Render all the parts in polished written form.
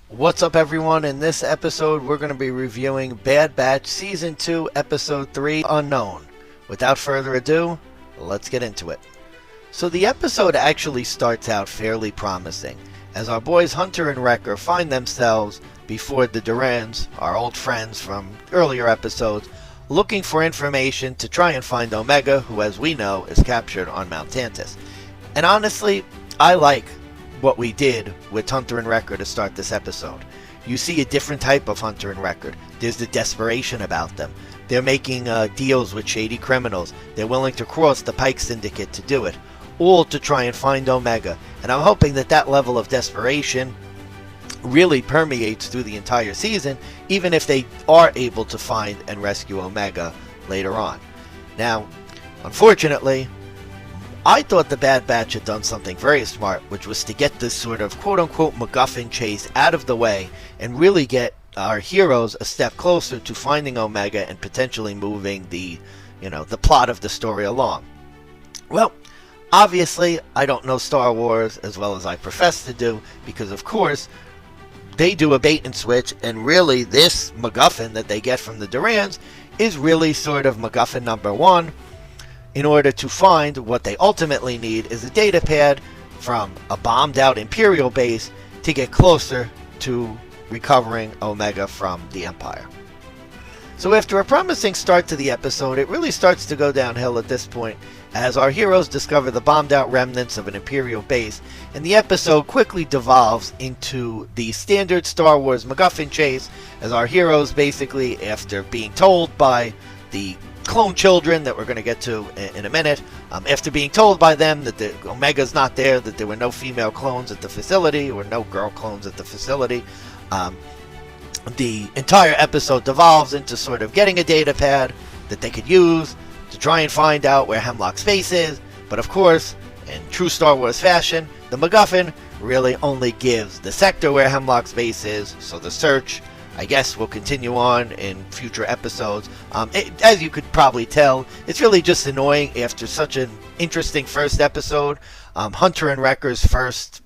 What's up, everyone? In this episode, we're going to be reviewing Bad Batch Season 2, Episode 3, Unknown. Without further ado, let's get into it. So the episode actually starts out fairly promising, as our boys Hunter and Wrecker find themselves before the Durans, our old friends from earlier episodes, looking for information to try and find Omega, who, as we know, is captured on Mount Tantus. And honestly, I like what we did with Hunter and Wrecker to start this episode. You see a different type of Hunter and Wrecker. There's the desperation about them. They're making deals with shady criminals. They're willing to cross the Pike Syndicate to do it, all to try and find Omega. And I'm hoping that that level of desperation really permeates through the entire season, even if they are able to find and rescue Omega later on. Now, unfortunately, I thought the Bad Batch had done something very smart, which was to get this sort of quote-unquote McGuffin chase out of the way and really get our heroes a step closer to finding Omega and potentially moving the plot of the story along. Well, obviously, I don't know Star Wars as well as I profess to do, because of course, they do a bait and switch, and really this McGuffin that they get from the Durans is really sort of McGuffin number one. In order to find what they ultimately need is a data pad from a bombed out Imperial base to get closer to recovering Omega from the Empire. So after a promising start to the episode, it really starts to go downhill at this point as our heroes discover the bombed out remnants of an Imperial base, and the episode quickly devolves into the standard Star Wars MacGuffin chase as our heroes basically, after being told by the clone children that we're going to get to in a minute, after being told by them that the Omega's not there, that there were no female clones at the facility or no girl clones at the facility, the entire episode devolves into sort of getting a data pad that they could use to try and find out where Hemlock's base is. But of course, in true Star Wars fashion, the MacGuffin really only gives the sector where Hemlock's base is, so the search, I guess, will continue on in future episodes. As you could probably tell, it's really just annoying after such an interesting first episode. Hunter and Wrecker's first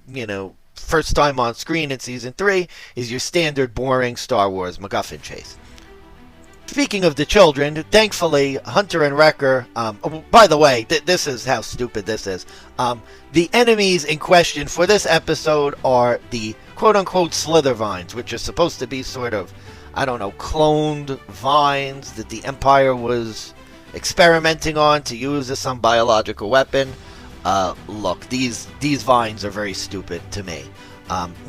time on screen in Season 3 is your standard boring Star Wars MacGuffin chase. Speaking of the children, thankfully, Hunter and Wrecker, by the way, this is how stupid this is. The enemies in question for this episode are the quote-unquote slither vines, which are supposed to be sort of, cloned vines that the Empire was experimenting on to use as some biological weapon. Look, these vines are very stupid to me.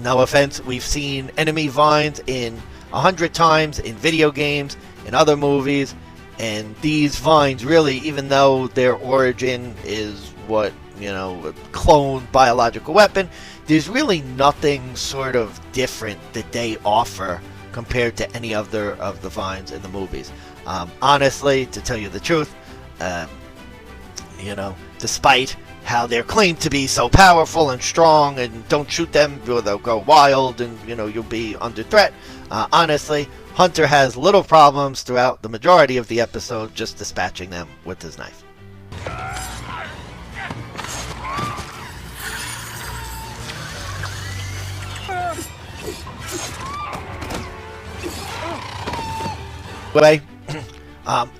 No offense, we've seen enemy vines 100 times in video games, in other movies, and these vines really, even though their origin is what, a cloned biological weapon, there's really nothing sort of different that they offer compared to any other of the vines in the movies. Honestly, to tell you the truth, despite how they're claimed to be so powerful and strong, and don't shoot them or they'll go wild and you'll be under threat, honestly, Hunter has little problems throughout the majority of the episode just dispatching them with his knife. Anyway,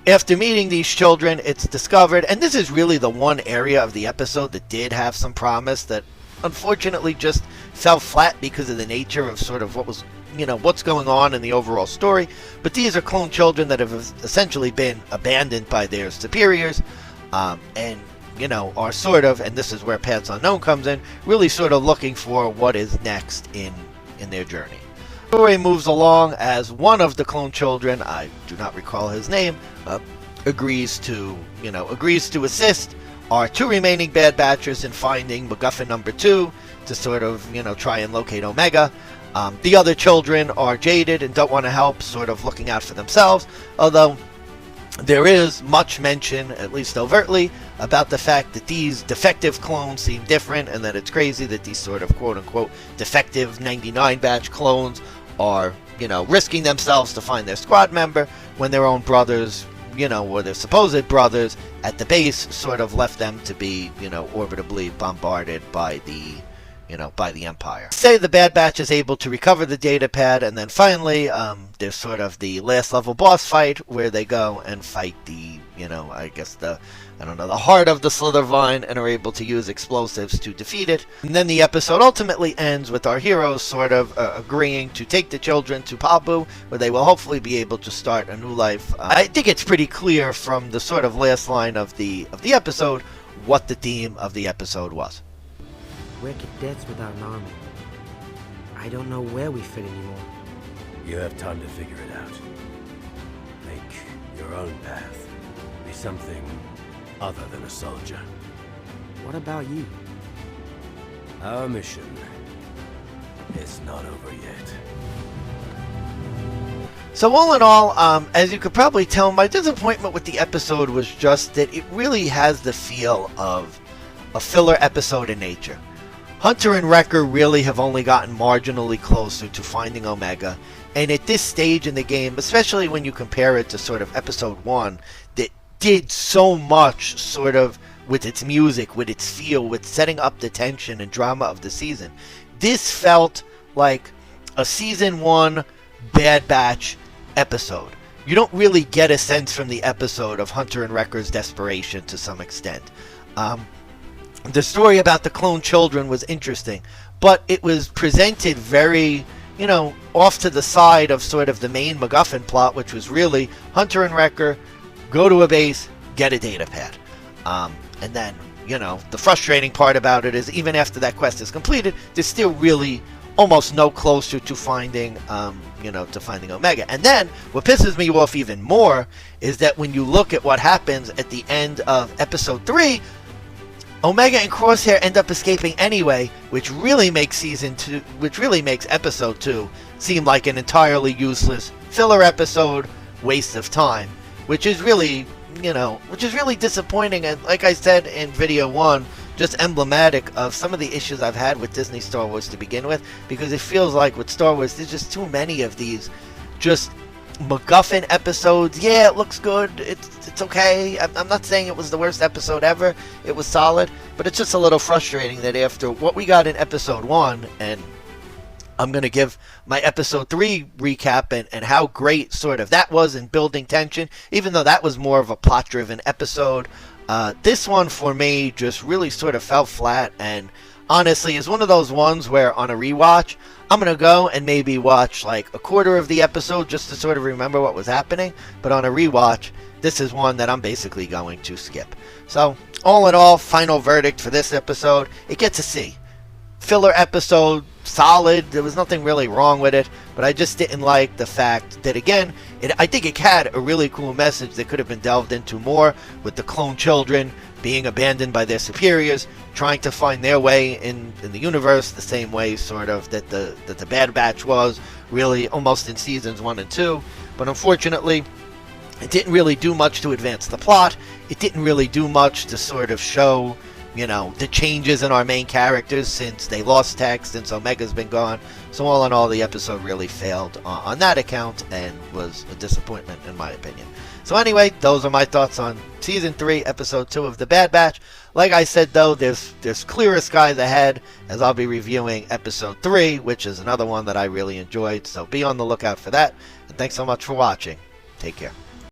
after meeting these children, it's discovered, and this is really the one area of the episode that did have some promise that unfortunately just fell flat because of the nature of sort of what's going on in the overall story. But these are clone children that have essentially been abandoned by their superiors, and are sort of, and this is where Paths Unknown comes in, really sort of looking for what is next in their journey. The story moves along as one of the clone children, I do not recall his name, agrees to assist our two remaining Bad Batchers in finding MacGuffin number 2 to sort of, try and locate Omega. The other children are jaded and don't want to help, sort of looking out for themselves, although there is much mention, at least overtly, about the fact that these defective clones seem different, and that it's crazy that these sort of quote-unquote defective 99 batch clones are, risking themselves to find their squad member when their own brothers, or their supposed brothers at the base sort of left them to be, orbitably bombarded by the, by the Empire. Say the Bad Batch is able to recover the data pad, and then finally, there's sort of the last level boss fight where they go and fight the, I guess the heart of the Slithervine, and are able to use explosives to defeat it. And then the episode ultimately ends with our heroes sort of agreeing to take the children to Pabu, where they will hopefully be able to start a new life. I think it's pretty clear from the sort of last line of the episode what the theme of the episode was. We're cadets without an army. I don't know where we fit anymore. You have time to figure it out. Make your own path. Be something other than a soldier. What about you? Our mission is not over yet. So all in all, as you could probably tell, my disappointment with the episode was just that it really has the feel of a filler episode in nature. Hunter and Wrecker really have only gotten marginally closer to finding Omega, and at this stage in the game, especially when you compare it to sort of episode 1, that did so much sort of with its music, with its feel, with setting up the tension and drama of the season. This felt like a season 1 Bad Batch episode. You don't really get a sense from the episode of Hunter and Wrecker's desperation to some extent. The story about the clone children was interesting, but it was presented very, off to the side of sort of the main McGuffin plot, which was really Hunter and Wrecker go to a base, get a data pad. And then, the frustrating part about it is even after that quest is completed, there's still really almost no closer to finding, to finding Omega. And then what pisses me off even more is that when you look at what happens at the end of episode 3, Omega and Crosshair end up escaping anyway, which really makes episode 2 seem like an entirely useless filler episode, waste of time, which is really disappointing, and like I said in video 1, just emblematic of some of the issues I've had with Disney Star Wars to begin with, because it feels like with Star Wars there's just too many of these just McGuffin episodes. Yeah, it looks good, it's okay. I'm not saying it was the worst episode ever, it was solid, but it's just a little frustrating that after what we got in episode 1, and I'm going to give my episode 3 recap and how great sort of that was in building tension, even though that was more of a plot driven episode. This one for me just really sort of fell flat, and honestly is one of those ones where on a rewatch I'm going to go and maybe watch like a quarter of the episode just to sort of remember what was happening, but on a rewatch this is one that I'm basically going to skip. So all in all, final verdict for this episode, it gets a C. Filler episode, solid, there was nothing really wrong with it, but I just didn't like the fact that, again, I think it had a really cool message that could have been delved into more, with the clone children being abandoned by their superiors, trying to find their way in the universe, the same way sort of that the Bad Batch was, really almost in seasons 1 and 2, but unfortunately it didn't really do much to advance the plot. It didn't really do much to sort of show the changes in our main characters since they lost Tech, since Omega's been gone. So all in all, the episode really failed on that account and was a disappointment in my opinion. So anyway, those are my thoughts on Season 3, Episode 2 of The Bad Batch. Like I said though, there's clearer skies ahead, as I'll be reviewing Episode 3, which is another one that I really enjoyed. So be on the lookout for that. And thanks so much for watching. Take care.